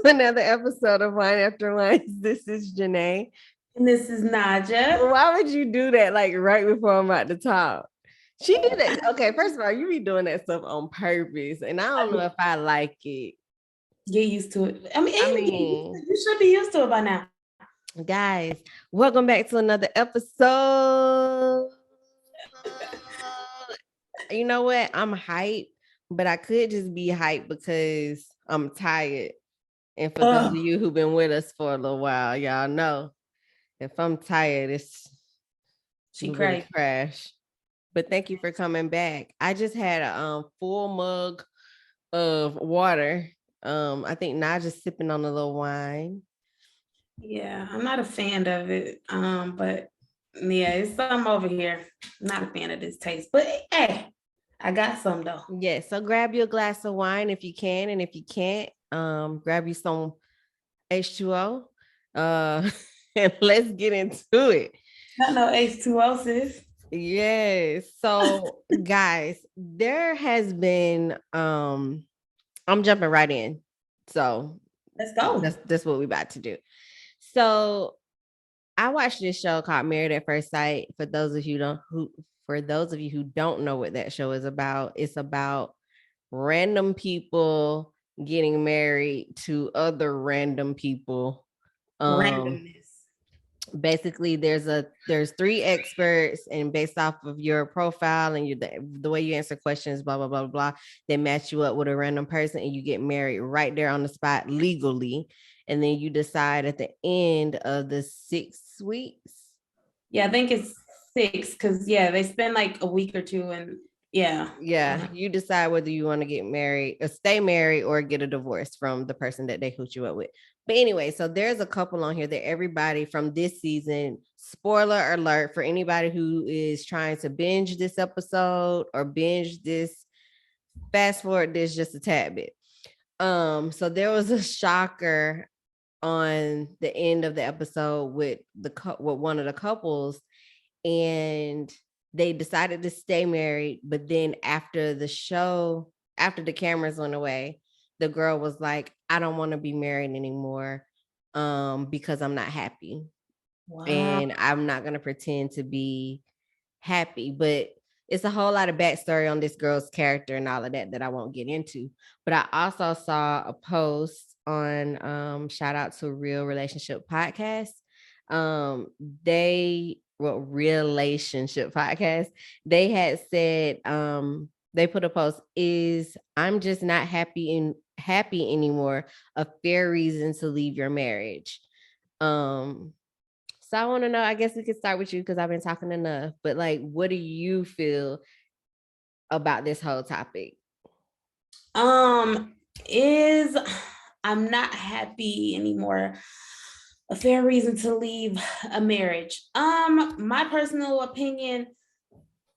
to another episode of Wine After Whines. This is Janay. And this is Najah. Why would you do that like right before I'm about to talk? She did it. Okay, first of all, you be doing that stuff on purpose, and I don't know if I like it. Get used to it. I mean, You should be used to it by now. guys, welcome back to another episode. You know what? I'm hyped, but I could just be hyped because I'm tired. And for those of you who've been with us for a little while, y'all know if I'm tired, it's She really crazy. crash. But thank you for coming back. I just had a full mug of water. I think Najah's sipping on a little wine. Yeah, I'm not a fan of it. But yeah, it's something over here. I'm not a fan of this taste. But hey, I got some though. Yeah, so grab you a glass of wine if you can, and if you can't, grab you some H2O. And let's get into it. Not no H2O, sis. Yes. So guys, there has been I'm jumping right in. So Let's go. that's what we're about to do. So I watched this show called Married at First Sight. For those of you who don't know what that show is about, it's about random people getting married to other random people. Randomness. Basically there's three experts, and based off of your profile and the way you answer questions, blah blah blah blah, they match you up with a random person and you get married right there on the spot legally, and then you decide at the end of the 6 weeks. Yeah, I think it's 6 because they spend like a week or two and yeah. You decide whether you want to get married or stay married or get a divorce from the person that they hooked you up with. But anyway, so there's a couple on here that everybody from this season, spoiler alert for anybody who is trying to binge this episode or binge this, fast forward this just a tad bit. So there was a shocker on the end of the episode with one of the couples, and they decided to stay married. But then after the cameras went away, the girl was like, I don't want to be married anymore because I'm not happy. Wow. And I'm not going to pretend to be happy. But it's a whole lot of backstory on this girl's character and all of that I won't get into. But I also saw a post on shout out to Real Relationship Podcast. Relationship Podcast. They had said they put a post, is I'm just not happy anymore a fair reason to leave your marriage. So I want to know, I guess we could start with you because I've been talking enough, but like, what do you feel about this whole topic? Is I'm not happy anymore a fair reason to leave a marriage? My personal opinion,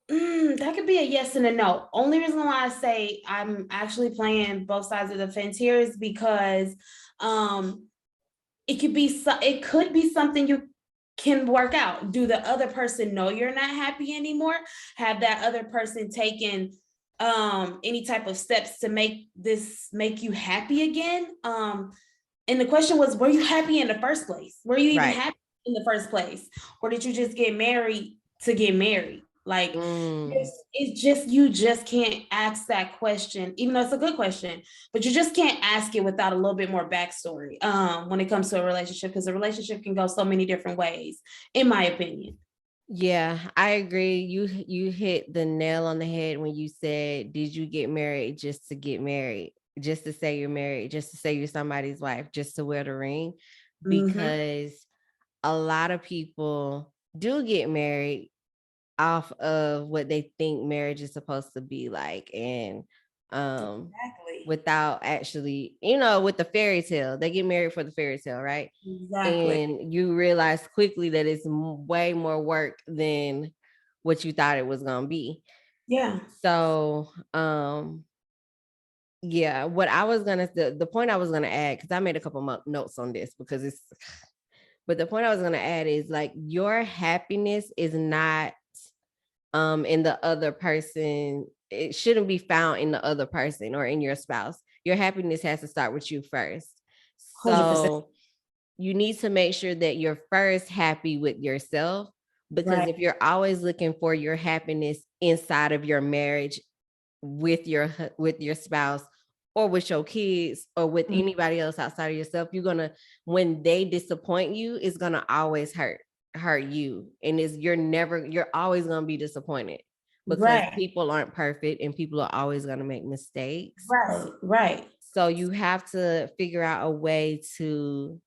that could be a yes and a no. Only reason why I say I'm actually playing both sides of the fence here is because it could be something you can work out. Do the other person know you're not happy anymore? Have that other person taken any type of steps to make you happy again? And the question was, were you happy in the first place? Were you even happy in the first place? Or did you just get married to get married? Like, it's just, you just can't ask that question, even though it's a good question, but you just can't ask it without a little bit more backstory when it comes to a relationship, because a relationship can go so many different ways, in my opinion. Yeah, I agree. You hit the nail on the head when you said, did you get married just to get married? Just to say you're married, just to say you're somebody's wife, just to wear the ring? Because a lot of people do get married off of what they think marriage is supposed to be like, and without actually, with the fairy tale, they get married for the fairy tale, right? Exactly. And you realize quickly that it's way more work than what you thought it was gonna be. Yeah. So yeah, what I was gonna the point I was gonna add, because I made a couple notes on this because but the point I was gonna add is, like, your happiness is not in the other person. It shouldn't be found in the other person or in your spouse. Your happiness has to start with you first. 100%. So you need to make sure that you're first happy with yourself, because Right. if you're always looking for your happiness inside of your marriage with your spouse or with your kids or with Mhm. anybody else outside of yourself, you're gonna, when they disappoint you, it's gonna always hurt you, and you're always gonna be disappointed because Right. people aren't perfect and people are always gonna make mistakes. Right. Right. So you have to figure out a way to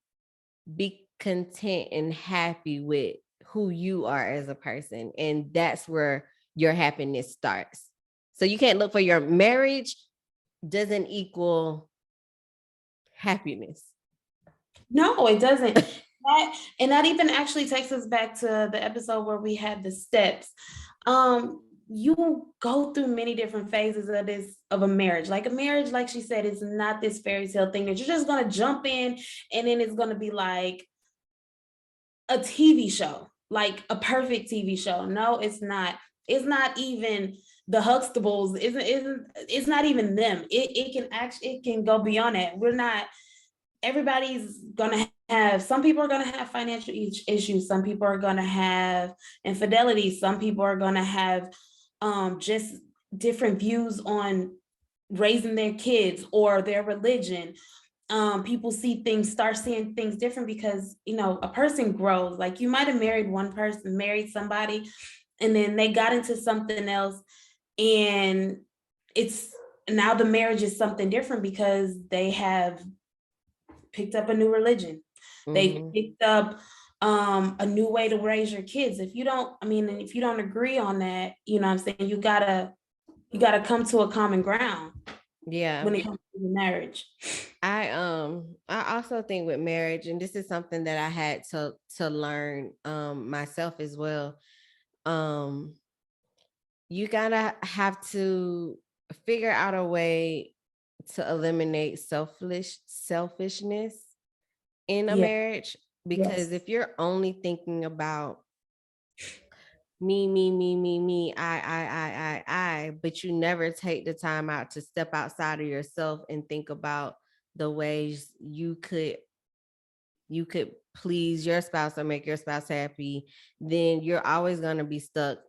be content and happy with who you are as a person. And that's where your happiness starts. So you can't look for your marriage doesn't equal happiness. No, it doesn't. And that even actually takes us back to the episode where we had the steps. You go through many different phases of a marriage. Like a marriage, like she said, is not this fairy tale thing that you're just gonna jump in and then it's gonna be like a TV show, like a perfect TV show. No, it's not. It's not even the Huxtables. Isn't it's not even them. It can go beyond that. We're not, everybody's gonna have, some people are gonna have financial issues, some people are gonna have infidelity, some people are gonna have just different views on raising their kids or their religion. People start seeing things different because a person grows. Like you might have married somebody, and then they got into something else, and it's now the marriage is something different because they have picked up a new religion. They Mm-hmm. picked up a new way to raise your kids. If you don't, I mean, if you don't agree on that, what I'm saying, you gotta come to a common ground Yeah. when it comes to the marriage. I also think with marriage, and this is something that I had to learn myself as well. Um you gotta have to figure out a way to eliminate selfishness in a Yeah. marriage, because Yes. if you're only thinking about me, but you never take the time out to step outside of yourself and think about the ways you could please your spouse or make your spouse happy, then you're always going to be stuck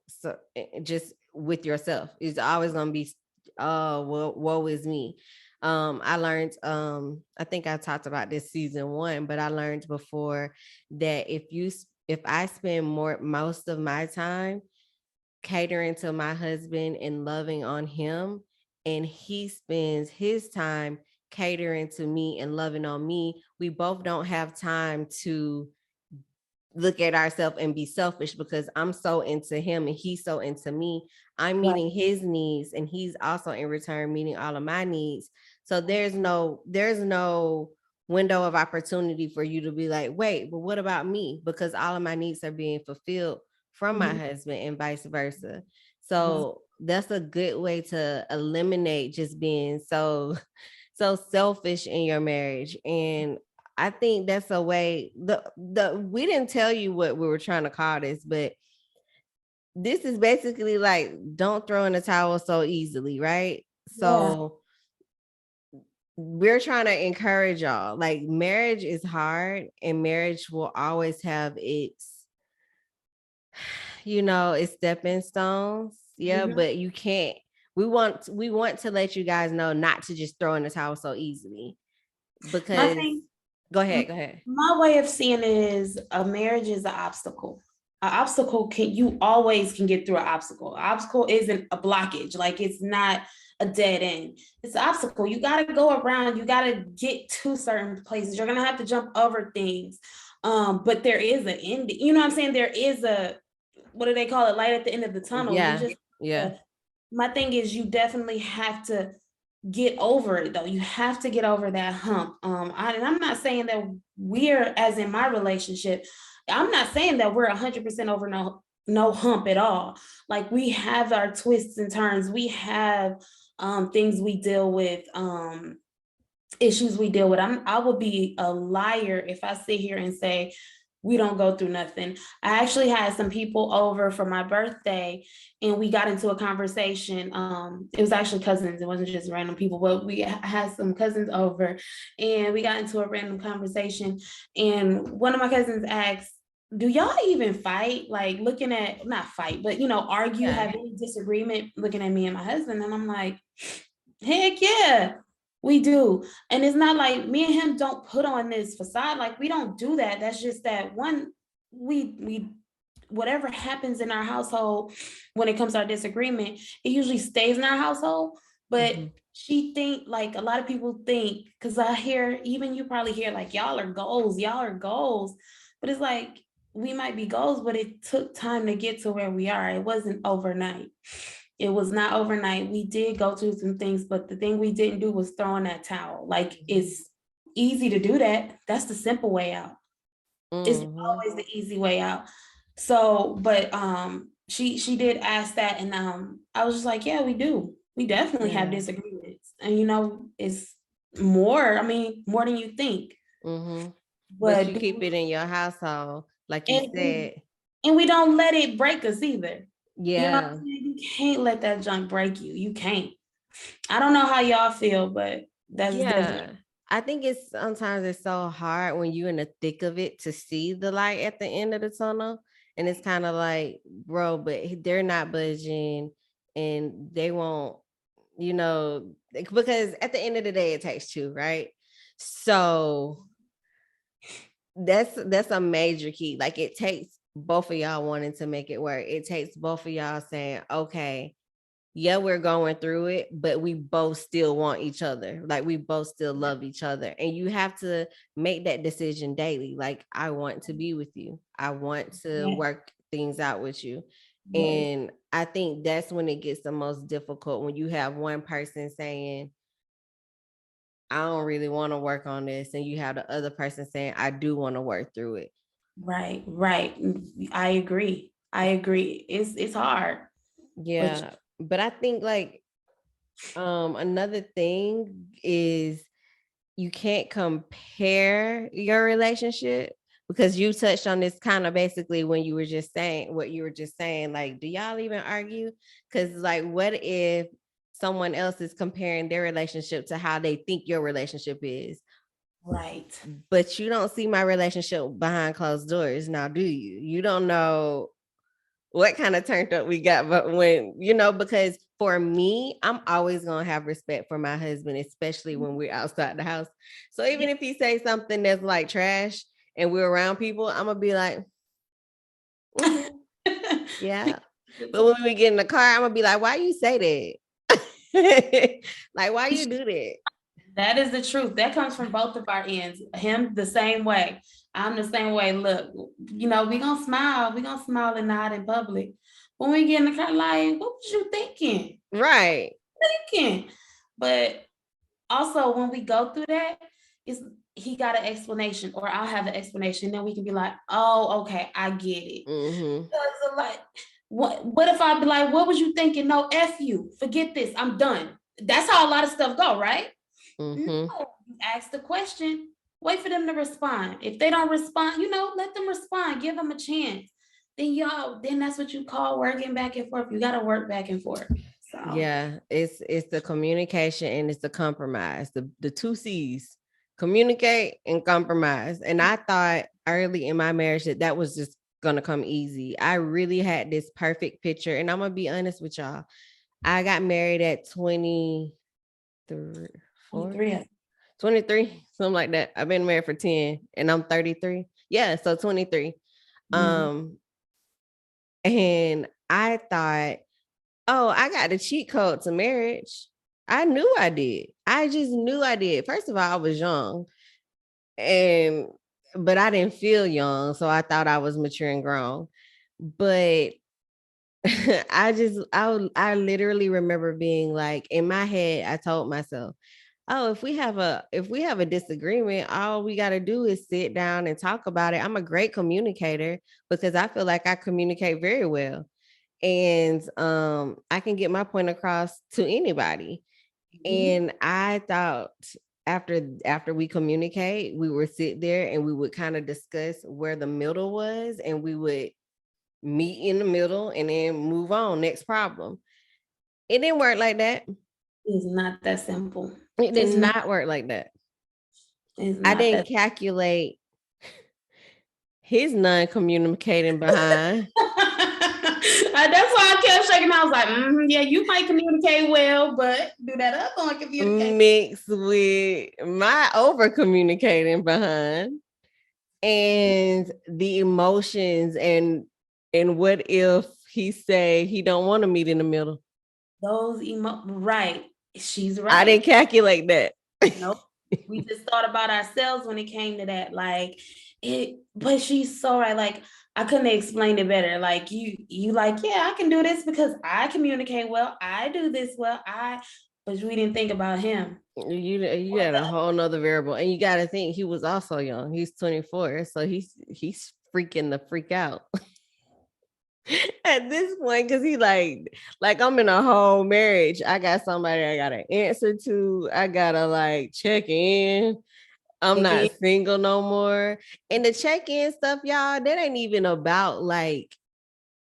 just with yourself. It's always going to be, oh, well, woe is me. I learned, I think I talked about this season 1, but I learned before that if I spend most of my time catering to my husband and loving on him, and he spends his time catering to me and loving on me, we both don't have time to look at ourselves and be selfish, because I'm so into him and he's so into me. I'm Right. meeting his needs and he's also in return meeting all of my needs. So there's no window of opportunity for you to be like, wait, but what about me? Because all of my needs are being fulfilled from my Mhm. husband and vice versa. Yes. So that's a good way to eliminate just being so selfish in your marriage. And I think that's a way. The we didn't tell you what we were trying to call this, but this is basically like, don't throw in the towel so easily, right? Yeah. So we're trying to encourage y'all. Like, marriage is hard and marriage will always have its stepping stones. Yeah, Mhm. but you can't. We want to let you guys know not to just throw in the towel so easily, My because thing, go ahead, go ahead. my way of seeing it is a marriage is an obstacle. An obstacle you always can get through an obstacle. An obstacle isn't a blockage. Like it's not a dead end. It's an obstacle. You got to go around. You got to get to certain places. You're gonna have to jump over things. But there is an end. You know what I'm saying? There is a, what do they call it? Light at the end of the tunnel. You Yeah, just, yeah. my thing is, you definitely have to get over it though. You have to get over that hump. And I'm not saying that we're, as in my relationship, I'm not saying that we're 100% over no hump at all. Like we have our twists and turns. We have things we deal with, issues we deal with. I would be a liar if I sit here and say we don't go through nothing. I actually had some people over for my birthday and we got into a conversation. It was actually cousins, it wasn't just random people, but we had some cousins over and we got into a random conversation. And one of my cousins asked, do y'all even fight? Like looking at, not fight, but argue, have any disagreement, looking at me and my husband. And I'm like, heck yeah, we do. And it's not like me and him don't put on this facade. Like we don't do that. That's just that one, we whatever happens in our household when it comes to our disagreement, it usually stays in our household. But she think, like a lot of people think, because I hear, even you probably hear like y'all are goals. But it's like we might be goals, but it took time to get to where we are. It wasn't overnight. It was not overnight. We did go through some things, but the thing we didn't do was throw in that towel. Like it's easy to do that. That's the simple way out. It's always the easy way out. So, but she did ask that, and I was just like, yeah, we do. We definitely have disagreements, and it's more. I mean, more than you think. But you keep it in your household, like you said. And we don't let it break us either. Yeah. You can't let that junk break you. You can't. I don't know how y'all feel, but that's definitely. I think sometimes it's so hard when you're in the thick of it to see the light at the end of the tunnel. And it's kind of like, bro, but they're not budging and they won't, because at the end of the day, it takes two, right? So that's a major key. Like it takes both of y'all wanting to make it work. It takes both of y'all saying, okay, yeah, we're going through it, but we both still want each other. Like we both still love each other. And you have to make that decision daily. Like, I want to be with you. I want to work things out with you. And I think that's when it gets the most difficult, when you have one person saying, I don't really want to work on this. And you have the other person saying, I do want to work through it. Right. I agree. It's hard. Yeah. But I think like another thing is you can't compare your relationship, because you touched on this kind of basically when you were just saying what you were just saying. Like, do y'all even argue? Because like, what if someone else is comparing their relationship to how they think your relationship is? Right. But you don't see my relationship behind closed doors now, do you? You don't know what kind of turned up we got, but when, because for me, I'm always going to have respect for my husband, especially when we're outside the house. So even if he say something that's like trash and we're around people, I'm going to be like, yeah. But when we get in the car, I'm going to be like, why you say that? Like, why you do that? That is the truth. That comes from both of our ends. Him the same way. I'm the same way. Look, we're gonna smile. We're gonna smile and nod in public. When we get in the car, like, what was you thinking? Right. But also when we go through that, he got an explanation, or I'll have an explanation. Then we can be like, oh, okay, I get it. So like, what if I be like, what was you thinking? No, F you, forget this, I'm done. That's how a lot of stuff go, right? No, you ask the question, wait for them to respond. If they don't respond, let them respond, give them a chance. Then that's what you call working back and forth. You got to work back and forth. So yeah, it's the communication and it's the compromise, the two C's: communicate and compromise. And I thought early in my marriage that was just gonna come easy. I really had this perfect picture, and I'm gonna be honest with y'all. I got married at 23, something like that. I've been married for 10 and I'm 33. Yeah, so 23. And I thought, oh, I got the cheat code to marriage. I knew I did. I just knew I did. First of all, I was young, but I didn't feel young, so I thought I was mature and grown. But I literally remember being like, in my head, I told myself, oh, if we have a disagreement, all we got to do is sit down and talk about it. I'm a great communicator because I feel like I communicate very well. And I can get my point across to anybody. And I thought after we communicate, we would sit there and we would kind of discuss where the middle was, and we would meet in the middle and then move on, next problem. It didn't work like that. It's not that simple. It did It's not. not work like that. It's I not didn't that. calculate his non-communicating behind. That's why I kept shaking. I was like, yeah, you might communicate well, but do that other one communicate Mixed with my over communicating behind, and the emotions, and what if he say he don't want to meet in the middle? those right. She's right. I didn't calculate that. Nope. We just thought about ourselves when it came to that. Like it, but she's so right. Like I couldn't explain it better. Like you like, yeah, I can do this because I communicate well. I do this well. But we didn't think about him. You had a whole nother variable, and you got to think he was also young. He's 24, so he's freaking the freak out at this point, because he like I'm in a whole marriage. I got somebody I gotta answer to. I gotta like check in. I'm not single no more. And the check-in stuff, y'all, that ain't even about like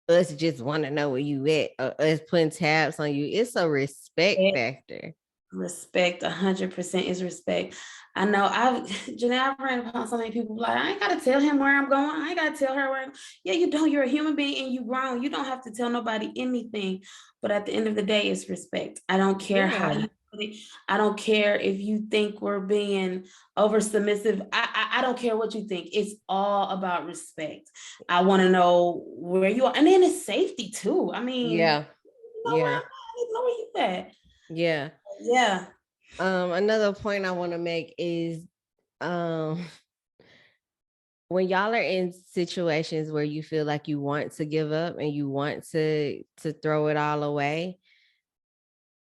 us just want to know where you at, or us putting tabs on you. It's a respect factor. Respect, 100% is respect. I know Janay, I've ran upon so many people like, I ain't gotta tell him where I'm going. I ain't gotta tell her where yeah, you don't. You're a human being and you grown. You don't have to tell nobody anything. But at the end of the day, it's respect. I don't care how you put it. I don't care if you think we're being over submissive. I don't care what you think. It's all about respect. I want to know where you are. And then it's safety too. I mean, yeah. Know where you at. Yeah. Yeah. Another point I want to make is when y'all are in situations where you feel like you want to give up and you want to throw it all away,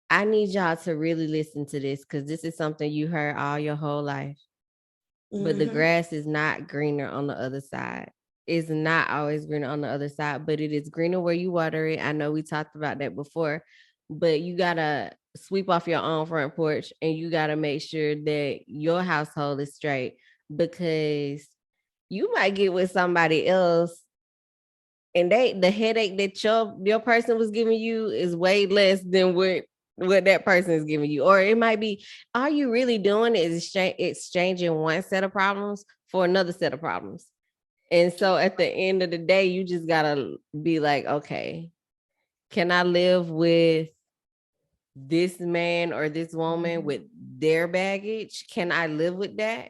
I need y'all to really listen to this, because this is something you heard all your whole life. But the grass is not greener on the other side. It's not always greener on the other side, but it is greener where you water it. I know we talked about that before, but you gotta sweep off your own front porch, and you gotta make sure that your household is straight, because you might get with somebody else and the headache that your person was giving you is way less than what that person is giving you. Or it might be, all you really doing is exchanging one set of problems for another set of problems. And so at the end of the day, you just gotta be like, okay, can I live with this man or this woman with their baggage? Can I live with that?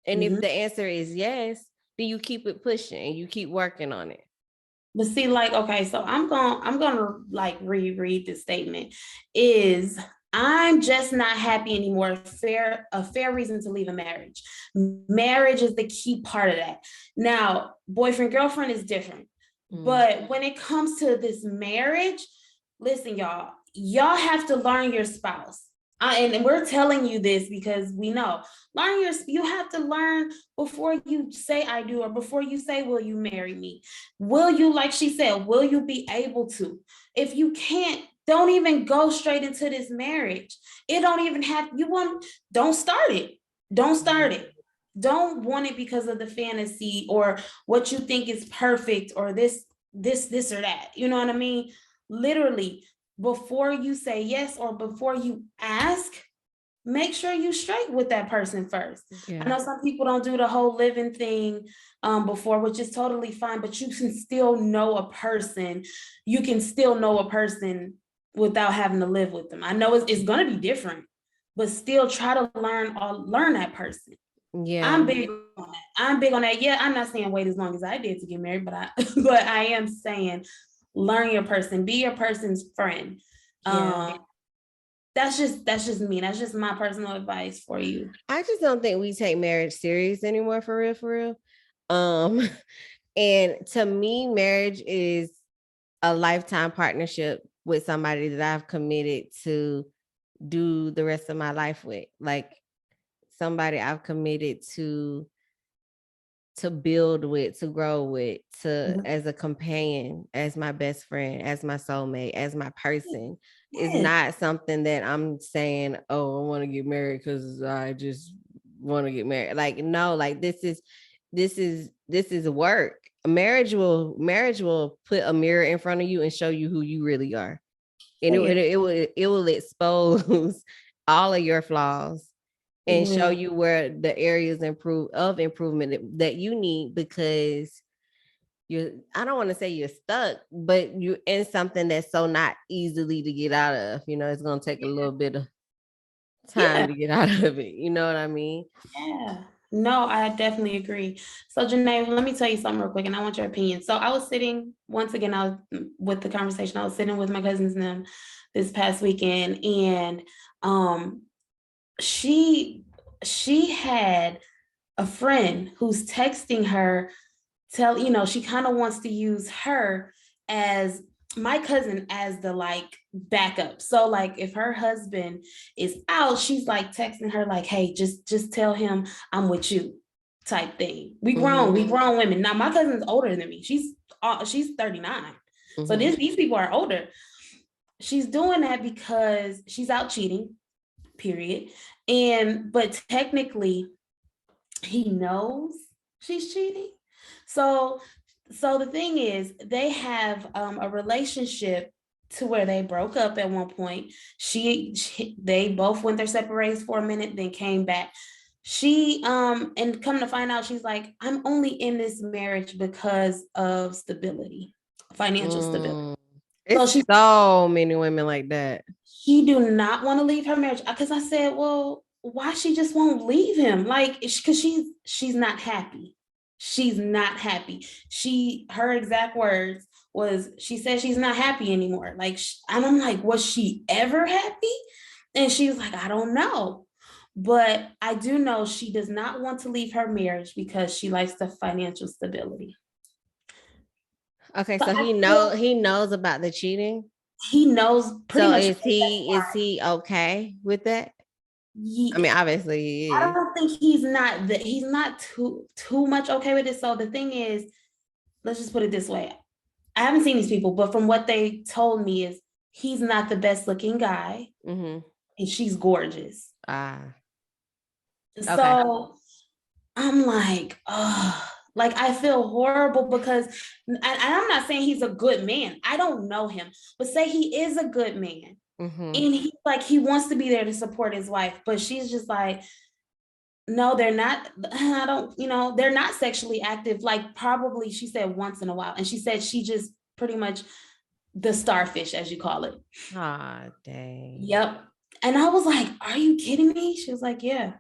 And if the answer is yes, then you keep it pushing and you keep working on it. But see, like, okay, so I'm gonna like reread the statement. Is I'm just not happy anymore. A fair reason to leave a marriage. Marriage is the key part of that. Now, boyfriend, girlfriend is different. But when it comes to this marriage, listen, y'all have to learn your spouse. And we're telling you this because we know. You have to learn before you say I do, or before you say, will you marry me? Will you, like she said, will you be able to? If you can't, don't even go straight into this marriage. It don't even have, don't start it. Don't start it. Don't want it because of the fantasy or what you think is perfect or this or that. You know what I mean? Literally, before you say yes or before you ask, make sure you straight with that person first. Yeah. I know some people don't do the whole living thing before, which is totally fine, but you can still know a person. You can still know a person without having to live with them. I know it's going to be different, but still try to learn that person. Yeah, I'm big on that. Yeah, I'm not saying wait as long as I did to get married, but I am saying learn your person, be your person's friend. Yeah. That's just me. That's just my personal advice for you. I just don't think we take marriage serious anymore, for real. And to me, marriage is a lifetime partnership with somebody that I've committed to do the rest of my life with. Like somebody I've committed to build with, to grow with, to as a companion, as my best friend, as my soulmate, as my person. It's Yes. not something that I'm saying, oh, I want to get married because I just want to get married. Like, no, like this is work. Marriage will put a mirror in front of you and show you who you really are. And it will expose all of your flaws It and show will. you where the areas of improvement that you need, because I don't want to say you're stuck, but you're in something that's so not easily to get out of. It's gonna take a little bit of Yeah. time to get out of it. You know what I mean? Yeah. No, I definitely agree. So, Janay, let me tell you something real quick, and I want your opinion. So, I was sitting once again. I was with the conversation. I was sitting with my cousins and them this past weekend, and um, she she had a friend who's texting her, she kind of wants to use her as my cousin as the like backup. So like if her husband is out, she's like texting her like, hey, just tell him I'm with you type thing. We grown women. Now my cousin's older than me. She's 39. So Mm-hmm. these people are older. She's doing that because she's out cheating, period. But technically he knows she's cheating. So the thing is, they have a relationship to where they broke up at one point. They both went their separate ways for a minute, then came back. She and come to find out, she's like, I'm only in this marriage because of stability, financial stability. So It's so many women like that. she do not want to leave her marriage, because I said, well, why she just won't leave him? Like, because she's not happy. She's not happy. Her exact words was, she said she's not happy anymore. Like, and I'm like, was she ever happy? And she was like, I don't know. But I do know she does not want to leave her marriage because she likes the financial stability. Okay, So so he knows about the cheating. he knows pretty So much. is he okay with that? I mean, obviously he I is. don't think he's not too much okay with it. So the thing is, let's just put it this way. I haven't seen these people, but from what they told me is he's not the best looking guy, Mm-hmm. and she's gorgeous. Ah, okay. So I'm like, oh, like I feel horrible because, and I'm not saying he's a good man. I don't know him, but say he is a good man. Mm-hmm. And he wants to be there to support his wife, but she's just like, no, they're not. I don't, they're not sexually active. Like probably she said once in a while. And she said she just pretty much the starfish, as you call it. Ah, dang. Yep. And I was like, are you kidding me? She was like, yeah.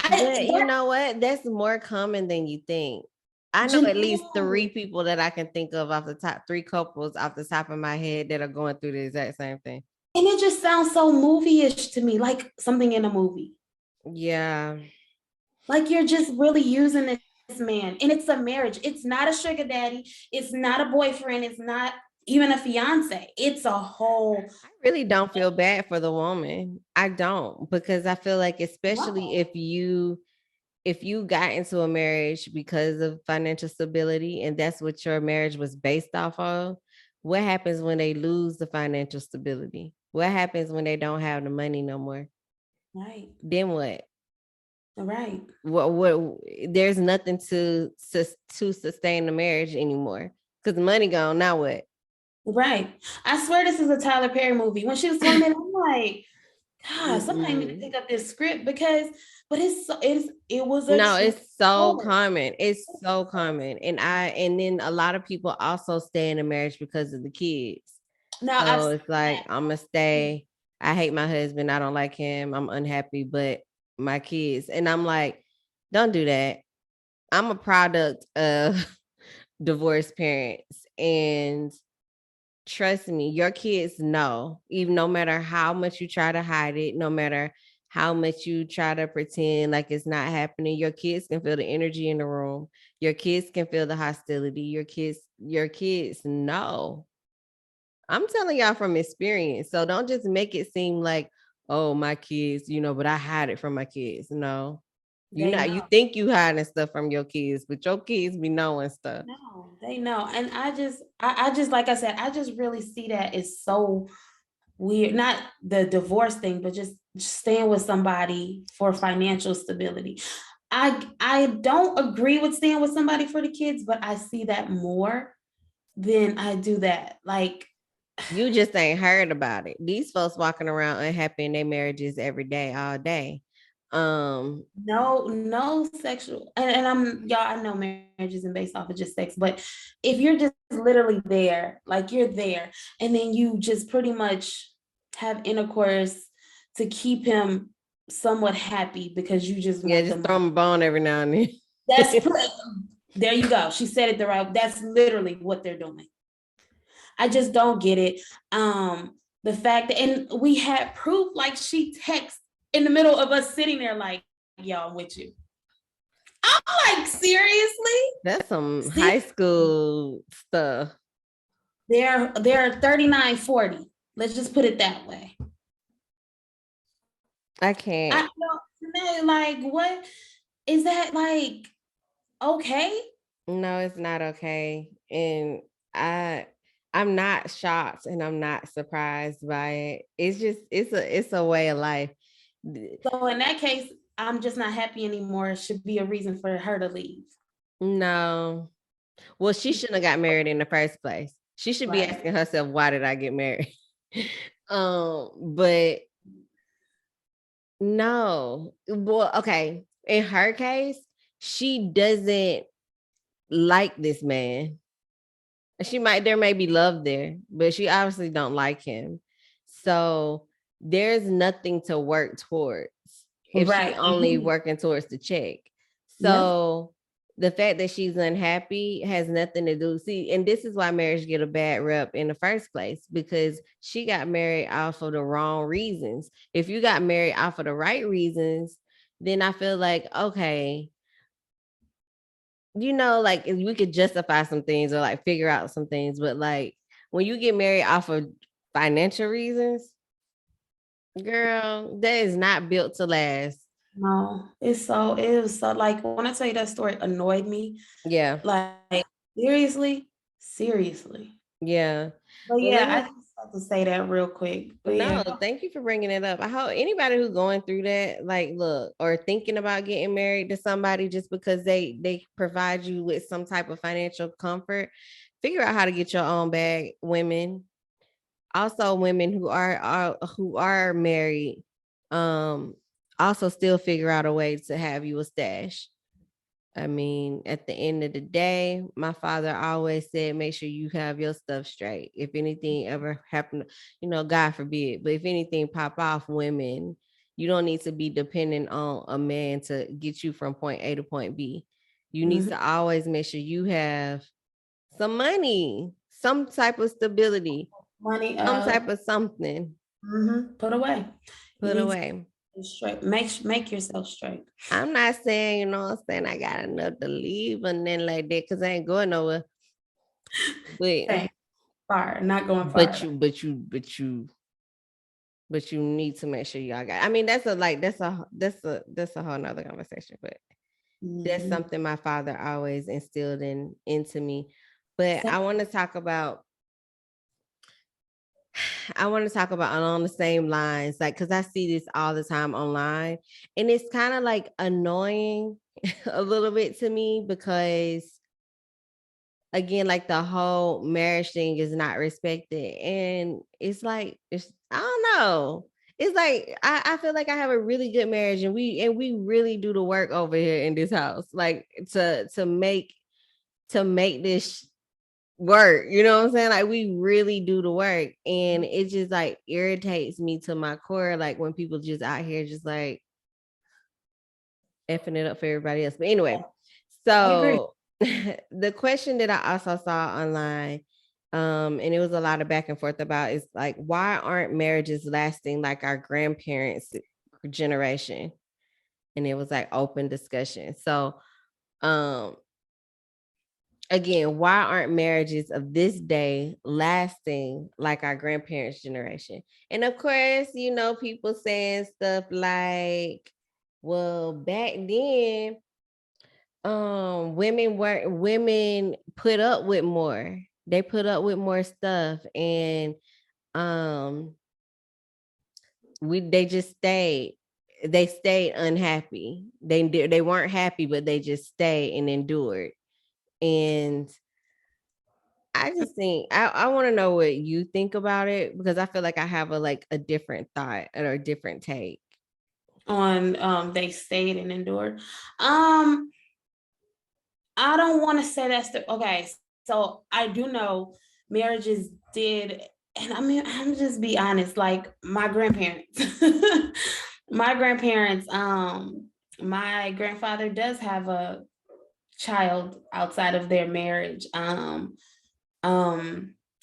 But you know what? That's more common than you think. I know at least 3 people that I can think of off the top, 3 couples off the top of my head that are going through the exact same thing. And it just sounds so movie-ish to me, like something in a movie. Yeah. Like you're just really using this man. And it's a marriage. It's not a sugar daddy. It's not a boyfriend. It's not even a fiance. It's a whole. I really don't feel bad for the woman. I don't, because I feel like, especially if you got into a marriage because of financial stability and that's what your marriage was based off of, what happens when they lose the financial stability? What happens when they don't have the money no more? Right. Then what? Right. What there's nothing to sustain the marriage anymore, because the money gone. Now what? Right. I swear this is a Tyler Perry movie. When she was telling me, I'm like, God, somebody need to pick up this script but it was a No, true it's so story. common. It's so common. And then a lot of people also stay in a marriage because of the kids. Now I've So seen it's like, that. I'm gonna stay. I hate my husband. I don't like him. I'm unhappy, but my kids. And I'm like, don't do that. I'm a product of divorced parents. And trust me, your kids know, even no matter how much you try to hide it, no matter how much you try to pretend like it's not happening, your kids can feel the energy in the room. Your kids can feel the hostility. Your kids know. I'm telling y'all from experience. So don't just make it seem like, oh, my kids, but I hide it from my kids. No. They You know. think you hiding stuff from your kids, but your kids be knowing stuff. No, they know. And I just like I said, I just really see that as so weird, not the divorce thing, but just staying with somebody for financial stability. I don't agree with staying with somebody for the kids, but I see that more than I do that. Like, You just ain't heard about it. These folks walking around unhappy in their marriages every day, all day. no sexual, and I'm y'all, I know marriage isn't based off of just sex, but if you're just literally there, like you're there, and then you just pretty much have intercourse to keep him somewhat happy because you just Yeah, want the just throw money. them a bone every now and then. That's there you go. She said it the right. That's literally what they're doing. I just don't get it. The fact that, and we had proof, like she texts in the middle of us sitting there, like, "Y'all, I'm with you." I'm like, seriously? That's some high school stuff. They're 39, 40. Let's just put it that way. I can't. I know, like, what is that like? Okay. No, it's not okay. And I I'm not shocked and I'm not surprised by it. It's just it's a way of life. So in that case, I'm just not happy anymore. It should be a reason for her to leave. No. Well, she shouldn't have got married in the first place. She should be Right. asking herself, why did I get married? But no. Well, okay. In her case, she doesn't like this man. There may be love there, but she obviously don't like him. So there's nothing to work towards if she Right. only working towards the check. Yep. So the fact that she's unhappy has nothing to do. See, and this is why marriage get a bad rep in the first place, because she got married off of the wrong reasons. If you got married off of the right reasons, then I feel like, okay, like we could justify some things or like figure out some things, but like when you get married off of financial reasons, girl, that is not built to last. No, it was so, like, when I tell you that story annoyed me, Yeah. like, seriously. Yeah. But Well, let yeah, I me just have to say that real quick. But no, yeah, thank you for bringing it up. I hope anybody who's going through that, like, look, or thinking about getting married to somebody just because they provide you with some type of financial comfort, figure out how to get your own bag, women. Also women who are married, um also still figure out a way to have you a stash. I mean, at the end of the day, my father always said, make sure you have your stuff straight. If anything ever happened, God forbid, but if anything pop off, women, you don't need to be dependent on a man to get you from point A to point B. You need mhm. to always make sure you have some money, some type of stability, Money, some type of something put away. You put need to away. be straight. Make yourself straight. I'm not saying, what I'm saying, I got enough to leave and then like that, because I ain't going nowhere. But Stay far, not going but far. you but you but you but you need to make sure y'all got. I mean, that's a whole nother conversation, but that's Mhm. something my father always instilled into me. But Same. I want to talk about along the same lines, like, because I see this all the time online, and it's kind of like annoying a little bit to me because, again, like the whole marriage thing is not respected, and it's like I don't know. It's like I feel like I have a really good marriage, and we really do the work over here in this house, like to make this work, you know what I'm saying? Like we really do the work. And it just like irritates me to my core, like when people just out here just like effing it up for everybody else. But anyway, I agree. so the question that I also saw online, and it was a lot of back and forth about, is like, why aren't marriages lasting like our grandparents' generation? And it was like open discussion. So um again, why aren't marriages of this day lasting like our grandparents' generation? And of course, people saying stuff like, well, back then, women put up with more. They put up with more stuff. And they just stayed. They stayed unhappy. They weren't happy, but they just stayed and endured. And I just think I want to know what you think about it, because I feel like I have a different thought or a different take on they stayed and endured. I don't want to say that's the okay. So I do know marriages did, and I mean, I'm just be honest, like my grandparents, my grandparents, my grandfather does have a child outside of their marriage. And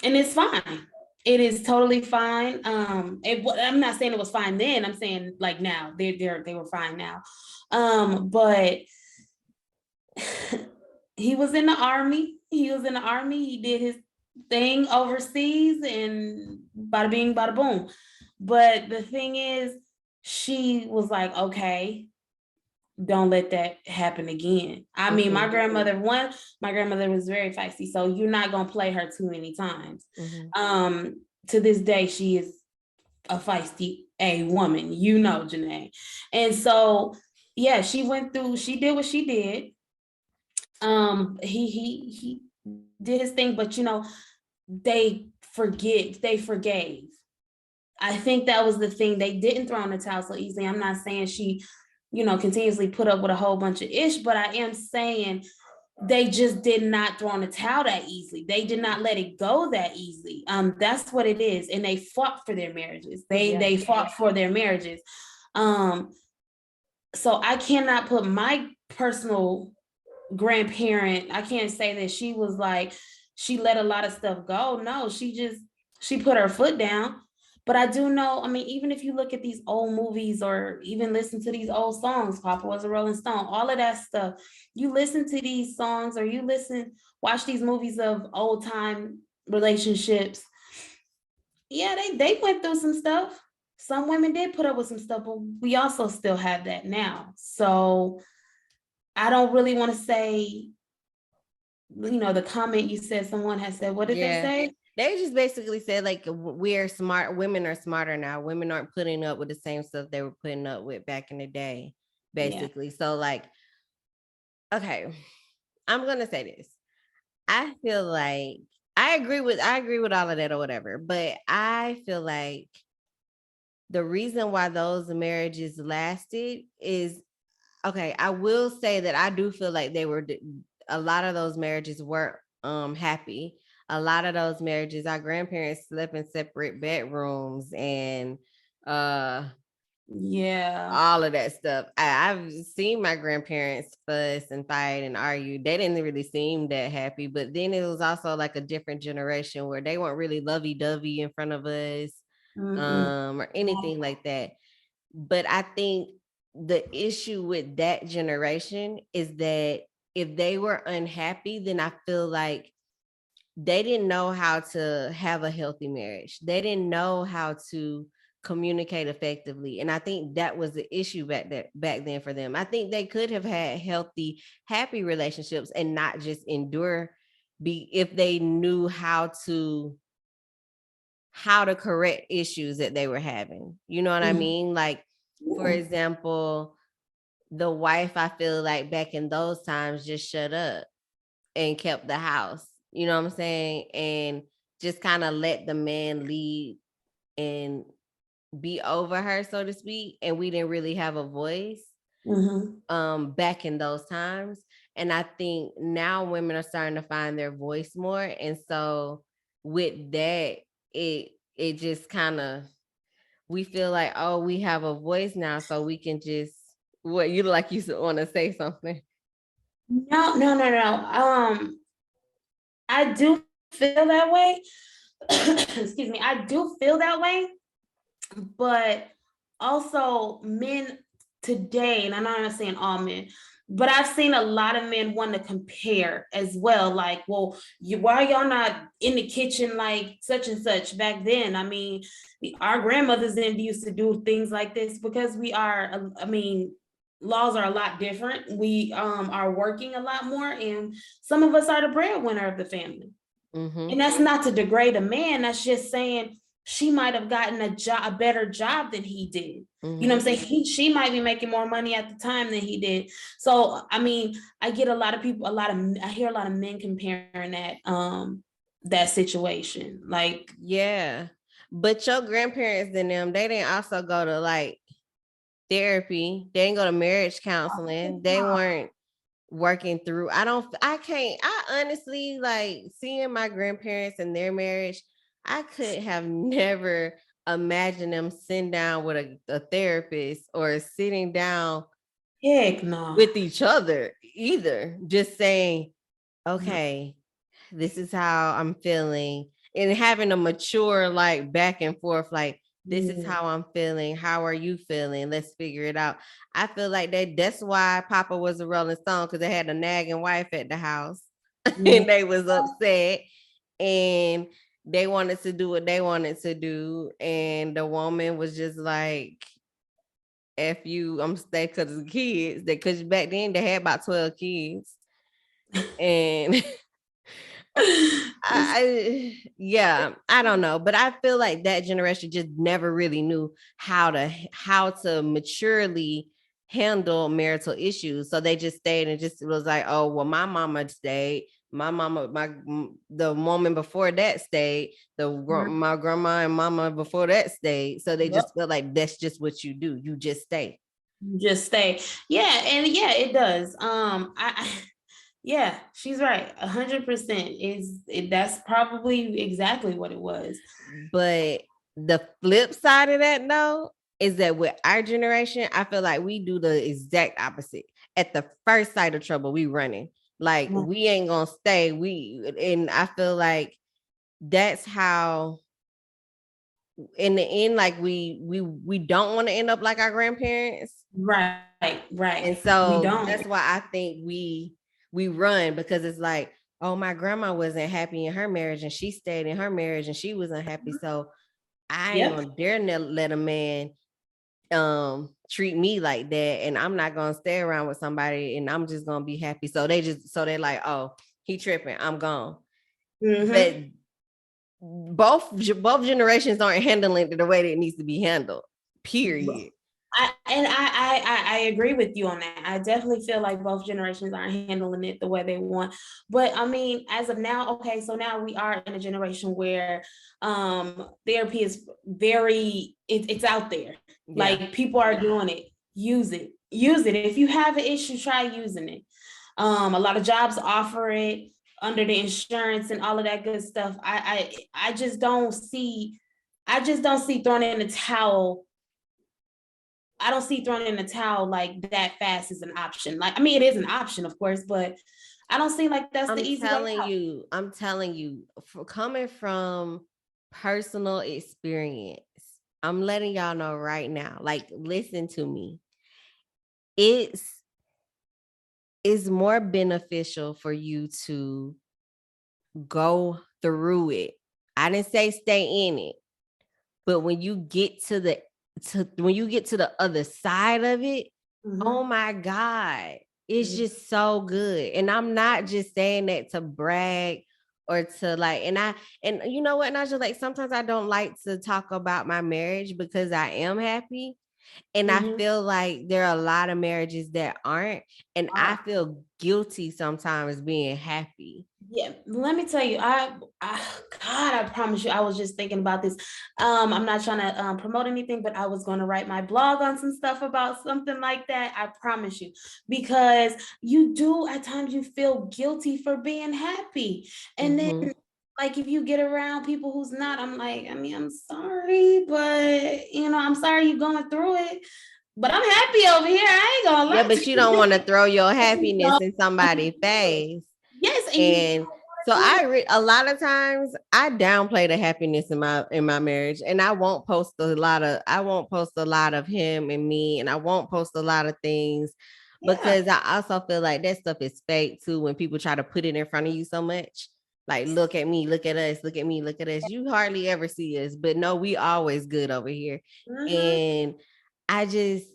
it's fine. It is totally fine. I'm not saying it was fine then. I'm saying like now they were fine now. But he was in the army. He was in the army. He did his thing overseas, and bada bing, bada boom. But the thing is, she was like, okay, don't let that happen again. I mean, my grandmother was very feisty, so you're not gonna play her too many times. To this day, she is a feisty woman, Janay. And so, yeah, she did what she did. He did his thing, but they forgave. I think that was the thing. They didn't throw in the towel so easily. I'm not saying she continuously put up with a whole bunch of ish, but I am saying they just did not throw in the towel that easily. They did not let it go that easily. That's what it is. And they fought for their marriages. They fought for their marriages. So I cannot put my personal grandparent, I can't say that she was like, she let a lot of stuff go. No, she put her foot down. But I do know, I mean, even if you look at these old movies or even listen to these old songs, Papa Was a Rolling Stone, all of that stuff, you listen to these songs or watch these movies of old time relationships. Yeah, they went through some stuff. Some women did put up with some stuff, but we also still have that now. So I don't really want to say, the comment you said, someone has said, what did they say? They just basically said like we're smart. Women are smarter now. Women aren't putting up with the same stuff they were putting up with back in the day, basically. Yeah. So like, okay, I'm gonna say this. I feel like I agree with all of that or whatever, but I feel like the reason why those marriages lasted is okay. I will say that I do feel like a lot of those marriages were happy. A lot of those marriages, our grandparents slept in separate bedrooms and all of that stuff. I've seen my grandparents fuss and fight and argue. They didn't really seem that happy, but then it was also like a different generation where they weren't really lovey-dovey in front of us or anything like that. But I think the issue with that generation is that if they were unhappy, then I feel like they didn't know how to have a healthy marriage. They didn't know how to communicate effectively. And I think that was the issue back then for them. I think they could have had healthy, happy relationships and not just endure if they knew how to correct issues that they were having. You know what I mean? Like, for example, the wife, I feel like back in those times just shut up and kept the house. You know what I'm saying? And just kind of let the man lead and be over her, so to speak. And we didn't really have a voice back in those times. And I think now women are starting to find their voice more. And so with that, it just kind of, we feel like, oh, we have a voice now, so we can just, what you like, you want to say something? No. I do feel that way. Excuse me. I do feel that way. But also men today, and I'm not saying all men, but I've seen a lot of men want to compare as well. Like, well, why are y'all not in the kitchen like such and such back then? I mean, our grandmothers didn't used to do things like this because laws are a lot different. We are working a lot more, and some of us are the breadwinner of the family. And that's not to degrade a man. That's just saying she might have gotten a better job than he did. Mm-hmm. You know what I'm saying? She might be making more money at the time than he did. So, I mean, I get a lot of people, I hear a lot of men comparing that situation. Like, yeah. But your grandparents and them, they didn't also go to like therapy. They didn't go to marriage counseling. They weren't working through. I honestly, like, seeing my grandparents and their marriage, I could have never imagined them sitting down with a therapist or sitting down heck no. with each other either. Just saying, okay, this is how I'm feeling, and having a mature, like, back and forth, like, this is how I'm feeling. How are you feeling? Let's figure it out. I feel like that's why Papa was a Rolling Stone, because they had a nagging wife at the house and they was upset and they wanted to do what they wanted to do. And the woman was just like, F you, I'm stay because of the kids. Because back then they had about 12 kids. And I don't know, but I feel like that generation just never really knew how to maturely handle marital issues. So they just stayed and just was like, oh, well, my mama stayed. The woman before that stayed. My grandma and mama before that stayed. So they just felt like that's just what you do. You just stay. Just stay. Yeah, and yeah, it does. Yeah, she's right. 100% that's probably exactly what it was. But the flip side of that, though, is that with our generation, I feel like we do the exact opposite. At the first sight of trouble, we running. Like, we ain't gonna stay. And I feel like that's how, in the end, like, we don't want to end up like our grandparents. Right. And so that's why I think we run, because it's like, oh, my grandma wasn't happy in her marriage and she stayed in her marriage and she was unhappy. So I ain't gonna dare let a man treat me like that, and I'm not gonna stay around with somebody and I'm just gonna be happy. So they're like, oh, he tripping, I'm gone. But both generations aren't handling it the way that it needs to be handled. Period. I agree with you on that. I definitely feel like both generations aren't handling it the way they want. But I mean, as of now, okay, so now we are in a generation where therapy is it's out there. Yeah. Like, people are doing it. Use it. If you have an issue, try using it. A lot of jobs offer it under the insurance and all of that good stuff. I just don't see throwing in the towel. I don't see throwing in the towel like that fast is an option. Like, I mean, it is an option, of course, but I don't see like that's the easy way. I'm telling you, coming from personal experience, I'm letting y'all know right now, like, listen to me. It's more beneficial for you to go through it. I didn't say stay in it, but when you get to the other side of it, oh my God, it's just so good. And I'm not just saying that to brag or to like, and you know what, Najah, like, sometimes I don't like to talk about my marriage because I am happy. And I feel like there are a lot of marriages that aren't. And I feel guilty sometimes being happy. Yeah, let me tell you, God, I promise you, I was just thinking about this. I'm not trying to promote anything, but I was going to write my blog on some stuff about something like that. I promise you, because you do, at times you feel guilty for being happy. And then, like, if you get around people who's not, I'm like, I mean, I'm sorry, but I'm sorry you're going through it. But I'm happy over here. I ain't gonna lie. Yeah, but you don't want to throw your happiness in somebody's face. Yes, and so a lot of times I downplay the happiness in my marriage, and I won't post a lot of him and me, and I won't post a lot of things because I also feel like that stuff is fake too. When people try to put it in front of you so much, like, look at me, look at us, look at me, look at us. You hardly ever see us, but no, we always good over here. And I just,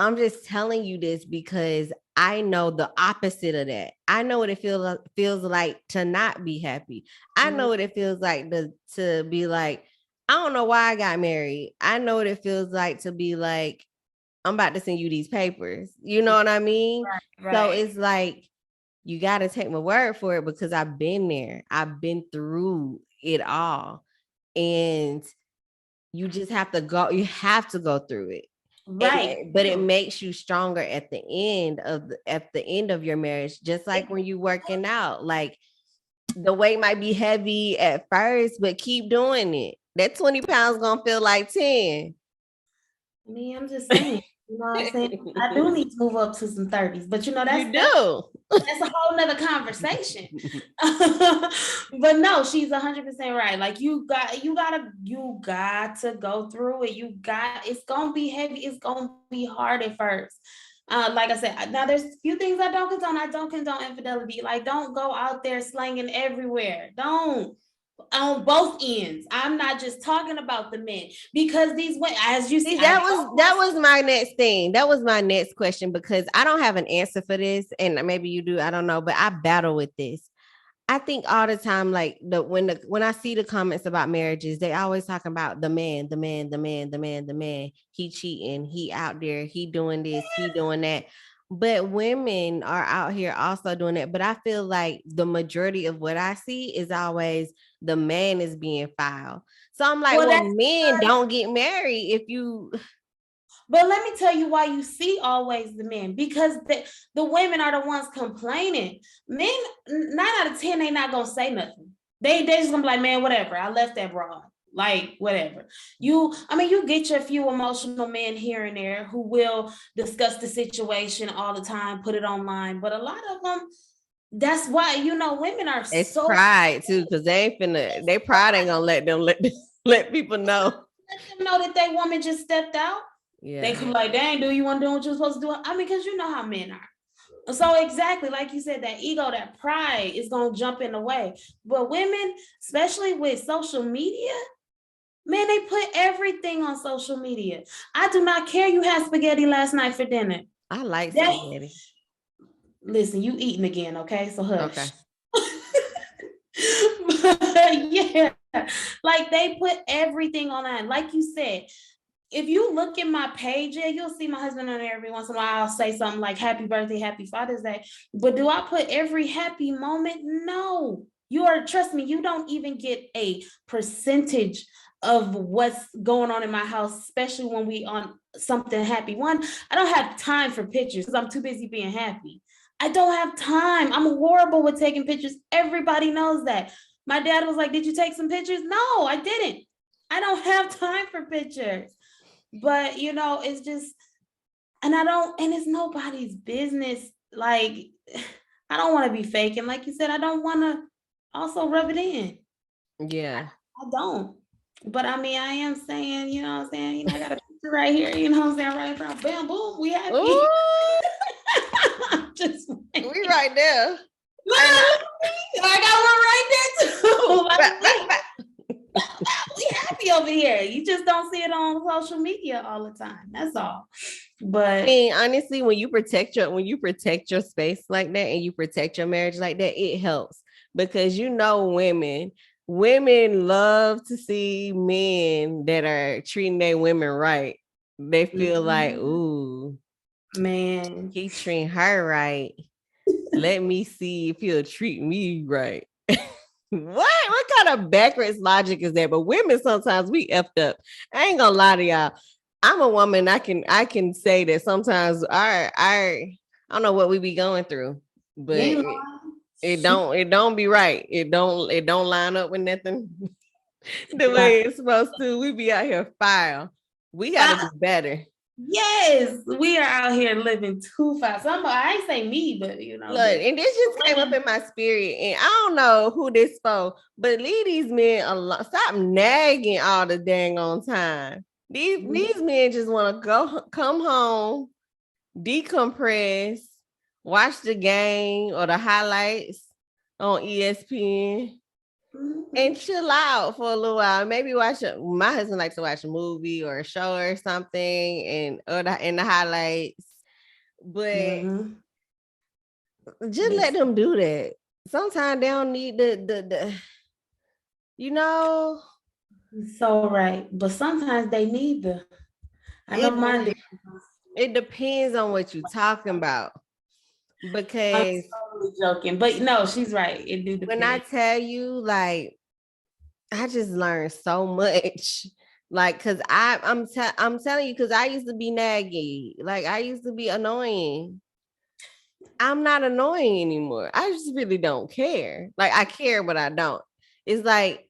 I'm just telling you this because I know the opposite of that. I know what it feels like to not be happy. I know what it feels like to be like, I don't know why I got married. I know what it feels like to be like, I'm about to send you these papers. You know what I mean? Right. So it's like, you got to take my word for it because I've been there. I've been through it all. And you just have to go, you have to go through it. Right. But it makes you stronger at the end of your marriage, just like when you working out. Like the weight might be heavy at first, but keep doing it. That 20 pounds gonna feel like 10. Me, I'm just saying. You know what I'm saying? I do need to move up to some 30s, but you know, You do. that's a whole nother conversation. But no, she's 100% right. Like you got to go through it. It's gonna be heavy. It's gonna be hard at first. Like I said, now there's a few things I don't condone. I don't condone infidelity. Like, don't go out there slanging everywhere. Don't. On both ends. I'm not just talking about the men, because these women, as you see, that was my next thing. That was my next question, because I don't have an answer for this, and maybe you do. I don't know, but I battle with this. I think all the time, like when I see the comments about marriages, they always talking about the man, the man, the man, the man, the man. He cheating, he out there, he doing this, he doing that. But women are out here also doing that. But I feel like the majority of what I see is always the man is being foul. So I'm like, well, men don't get married if you. But let me tell you why you see always the men, because the women are the ones complaining. Men, 9 out of 10, they not gonna say nothing. They just gonna be like, man, whatever. I left that broad. Like, whatever. You get your few emotional men here and there who will discuss the situation all the time, put it online. But a lot of them, that's why, women are It's so pride too, because they pride ain't gonna let them let people know. Let them know that that woman just stepped out. Yeah. They could be like, dang, do you want to do what you're supposed to do? I mean, because you know how men are. So exactly, like you said, that ego, that pride is going to jump in the way. But women, especially with social media, man, they put everything on social media. I do not care you had spaghetti last night for dinner. I like spaghetti. Listen, you eating again, okay? So hush. Okay. Yeah, like they put everything online. Like you said, if you look at my page, yeah, you'll see my husband on there every once in a while. I'll say something like happy birthday, happy Father's Day. But do I put every happy moment? No. Trust me, you don't even get a percentage of what's going on in my house, especially when we on something happy. One, I don't have time for pictures because I'm too busy being happy. I don't have time. I'm horrible with taking pictures. Everybody knows that. My dad was like, did you take some pictures? No, I didn't. I don't have time for pictures. But it's just, and it's nobody's business. Like, I don't want to be fake. And like you said, I don't want to also rub it in. Yeah. I don't. But I mean, I am saying, what I'm saying? I got a picture right here, what I'm saying? Right around, bam, boom, we happy. We right there. I got one right there too. We happy over here. You just don't see it on social media all the time. That's all. But I mean, honestly, when you protect your space like that and you protect your marriage like that, it helps, because women love to see men that are treating their women right. They feel like, ooh, man, he treating her right. Let me see if he'll treat me right. What kind of backwards logic is that? But women, sometimes we effed up. I ain't gonna lie to y'all. I'm a woman. I can say that sometimes I don't know what we be going through, but it don't be right. It don't line up with nothing the way it's supposed to. We be out here foul. We gotta do better. Yes, we are out here living too fast. I ain't say me, but Look, and this just came up in my spirit, and I don't know who this for, but leave these men alone. Stop nagging all the dang on time. These men just want to come home, decompress, watch the game or the highlights on ESPN. and chill out for a little while. Maybe my husband likes to watch a movie or a show or something, and in the highlights. But Mm-hmm. just let them do that. Sometimes they don't need the you know. So right, but sometimes they need the. I know mine did. It depends on what you're talking about. I'm Because totally joking, but no, she's right. It do when I depend. tell you, like, I just learned so much. Like, cause I'm telling you, cause I used to be naggy. Like, I used to be annoying. I'm not annoying anymore. I just really don't care. Like, I care, but I don't. It's like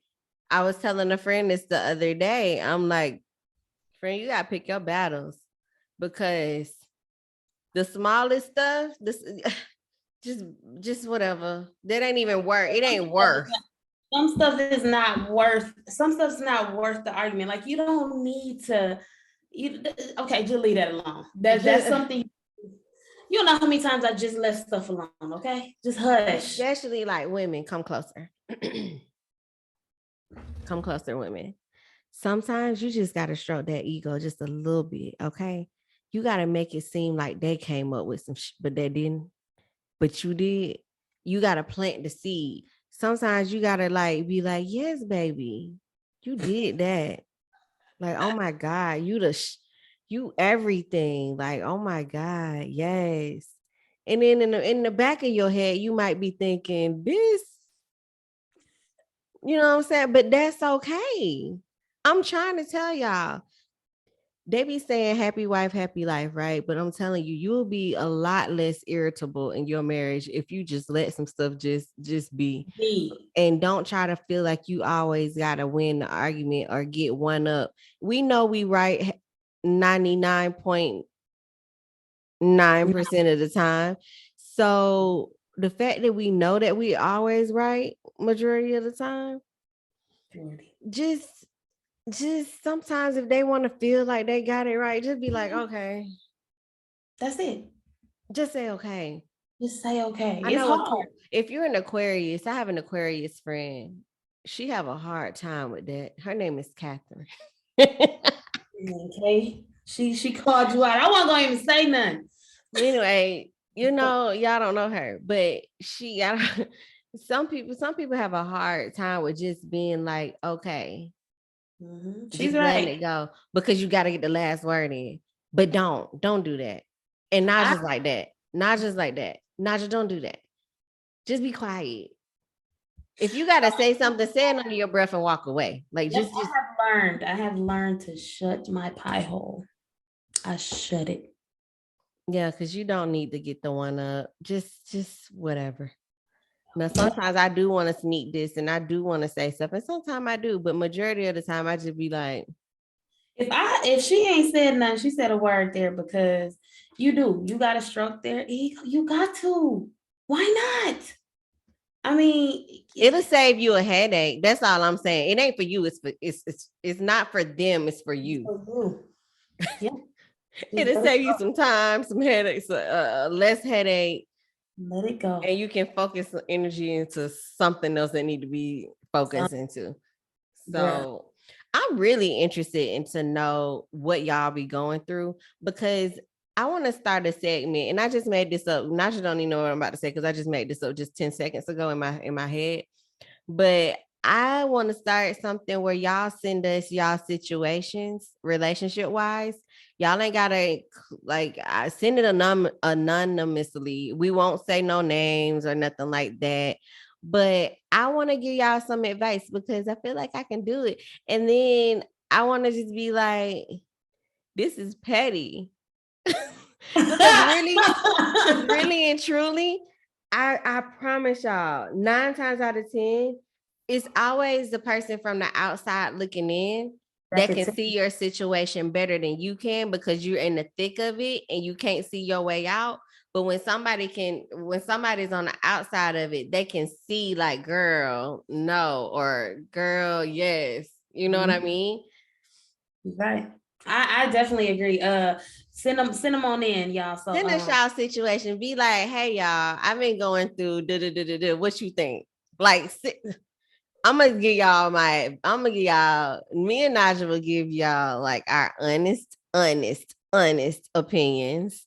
I was telling a friend this the other day. I'm like, friend, you gotta pick your battles because the smallest stuff, this just just whatever. That ain't even worth. It ain't worth. Some stuff is not worth. Some stuff's not worth the argument. Like you don't need to. You okay? Just leave that alone. That's something. You don't know how many times I just left stuff alone. Okay, just hush. Especially like women, come closer. Come closer, women. Sometimes you just gotta stroke that ego just a little bit. Okay, you gotta make it seem like they came up with some, but they didn't. But you did. You gotta plant the seed. Sometimes you gotta like be like, yes, baby, you did that. Like, oh my God, you everything. Like, oh my God, yes. And then in the back of your head, you might be thinking, this, you know what I'm saying? But that's okay. I'm trying to tell y'all, they be saying happy wife, happy life, right? But I'm telling you, you'll be a lot less irritable in your marriage if you just let some stuff just be. And don't try to feel like you always gotta win the argument or get one up. We know we right 99.9% of the time. So the fact that we know that we always right majority of the time, just sometimes if they want to feel like they got it right, just be like, okay. That's it. Just say okay. Just say okay. I It's know hard. if you're an Aquarius, I have an Aquarius friend. She have a hard time with that. Her name is Catherine. Okay. She called you out. I wasn't gonna even say nothing. Anyway, you know, y'all don't know her, but she got some people have a hard time with just being like, okay. Mm-hmm. She's Just right. letting it go because you got to get the last word in. But don't do that. And Najah's like that. Najah's like that. Najah, don't do that. Just be quiet. If you gotta say something, say it under your breath and walk away. Like just I have learned to shut my pie hole. I shut it. Yeah, because you don't need to get the one up. Just whatever. Now sometimes I do want to sneak this and I do want to say stuff, and sometimes I do, but majority of the time I just be like, if she ain't said nothing, she said a word there because you gotta stroke their ego. You got to. Why not? I mean, it'll save you a headache. That's all I'm saying. It ain't for you. It's not for them. It's for you. Yeah. It'll save you some time, some headaches, less headache. Let it go. And you can focus energy into something else that need to be focused into. So I'm really interested in to know what y'all be going through because I want to start a segment, and I just made this up. Najah don't even know what I'm about to say because I just made this up just 10 seconds ago in my head. But I want to start something where y'all send us y'all situations, relationship wise. Y'all ain't gotta like I send it anonymously. We won't say no names or nothing like that. But I want to give y'all some advice because I feel like I can do it. And then I want to just be like, this is petty. really and truly, I promise y'all, 9 times out of 10, it's always the person from the outside looking in that can see your situation better than you can because you're in the thick of it and you can't see your way out. But when somebody's on the outside of it, they can see like, girl, no, or girl, yes. You know what I mean? Right. I definitely agree. Send them on in, y'all. So send us y'all situation. Be like, hey y'all, I've been going through what you think? Like I'm gonna give y'all me and Najah will give y'all like our honest opinions.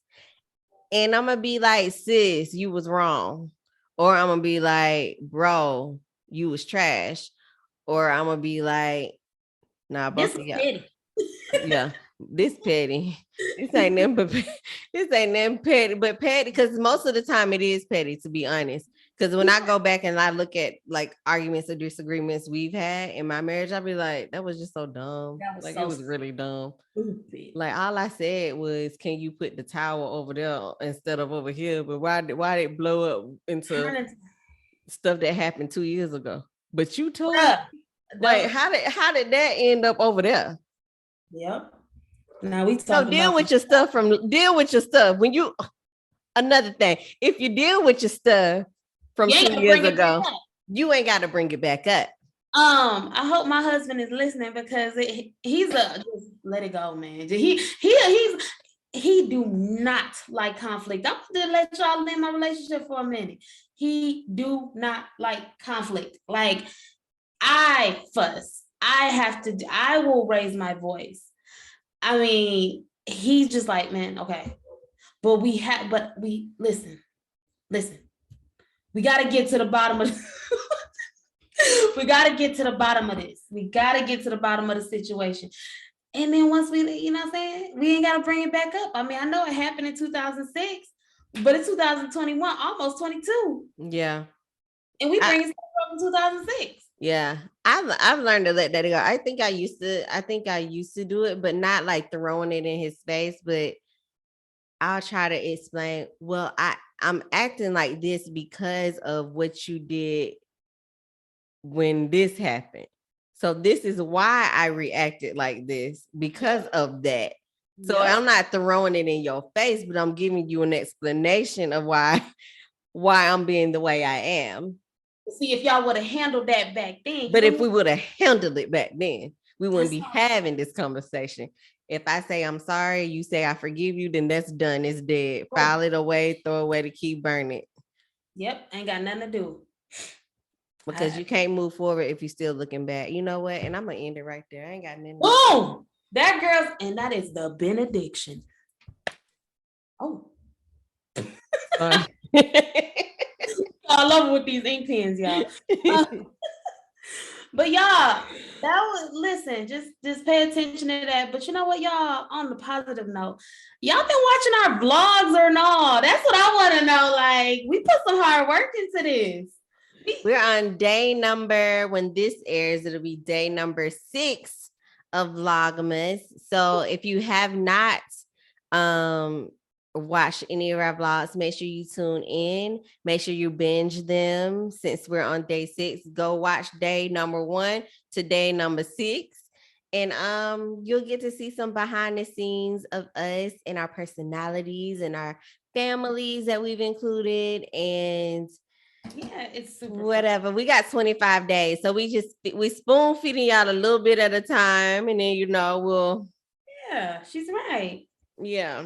And I'm gonna be like, sis, you was wrong. Or I'm gonna be like, bro, you was trash. Or I'm gonna be like, nah, This both is of y'all. petty. Yeah, this petty. This ain't nothing but this ain't nothing petty, but petty because most of the time it is petty, to be honest. Because when I go back and I look at like arguments or disagreements we've had in my marriage, I'll be like, that was just so dumb. That was Like it so was really dumb. stupid. Like all I said was, can you put the towel over there instead of over here? But why did it blow up into stuff that happened 2 years ago? But you told Bruh, like how did that end up over there? yep. Now we No, talking about deal with your stuff. When you another thing, if you deal with your stuff from you ain't 2 gonna years bring it back ago, up. you ain't got to bring it back up. I hope my husband is listening because he's just let it go, man. He do not like conflict. I'm gonna let y'all in my relationship for a minute. He do not like conflict. Like I fuss. I will raise my voice. I mean, he's just like, man, okay. But we listen. We got to get to the bottom of we got to get to the bottom of this. We got to get to the bottom of the situation. And then once we, you know what I'm saying? We ain't got to bring it back up. I mean, I know it happened in 2006, but it's 2021, almost 22. Yeah. And we bring it up in 2006. Yeah. I've learned to let that go. I think I used to do it, but not like throwing it in his face, but I'll try to explain, well, I'm acting like this because of what you did when this happened. So this is why I reacted like this because of that. So I'm not throwing it in your face, but I'm giving you an explanation of why I'm being the way I am. See, if y'all would have handled that back then. But if we would have handled it back then, we wouldn't be having this conversation. If I say I'm sorry, you say I forgive you, then that's done. It's dead. File it away, throw away the key, burn it. Yep, ain't got nothing to do. Because you can't move forward if you're still looking back. You know what? And I'm gonna end it right there. I ain't got nothing. Boom! That girl's, and that is the benediction. Oh. I love it with these ink pens, y'all. But y'all, that was listen, just pay attention to that. But you know what, y'all, on the positive note, y'all been watching our vlogs or no? That's what I want to know. Like, we put some hard work into this. We're on day number, when this airs, it'll be day number 6 of Vlogmas. So if you have not watch any of our vlogs, make sure you tune in, make sure you binge them. Since we're on day 6, go watch day number 1 to day number 6, and you'll get to see some behind the scenes of us and our personalities and our families that we've included. And yeah, it's super whatever. We got 25 days, so we spoon feeding y'all a little bit at a time, and then we'll. Yeah, she's right. Yeah.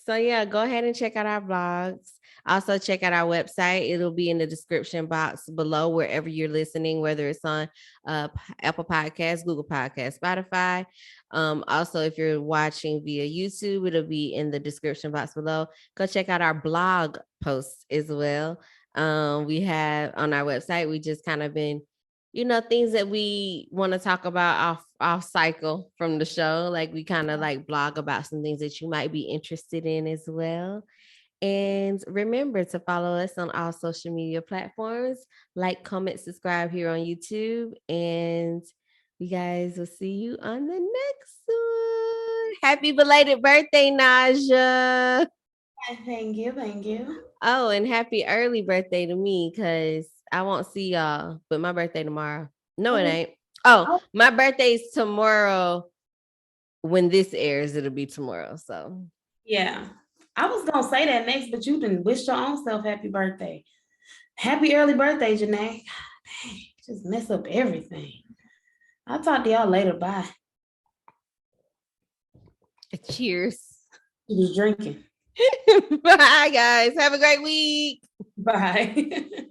So yeah, go ahead and check out our vlogs. Also check out our website. It'll be in the description box below wherever you're listening, whether it's on Apple Podcasts, Google Podcasts, Spotify. Also, if you're watching via YouTube, it'll be in the description box below. Go check out our blog posts as well. We have on our website, we just kind of been things that we want to talk about off cycle from the show. Like we kind of like blog about some things that you might be interested in as well. And remember to follow us on all social media platforms. Like, comment, subscribe here on YouTube. And we guys will see you on the next one. Happy belated birthday, Najah. Thank you. Oh, and happy early birthday to me, because I won't see y'all, but my birthday tomorrow. No, it ain't. Oh, my birthday's tomorrow. When this airs, it'll be tomorrow. So yeah, I was gonna say that next, but you didn't wish your own self happy birthday. Happy early birthday, Janay. Dang, just mess up everything. I'll talk to y'all later. Bye. Cheers. She was drinking. Bye, guys. Have a great week. Bye.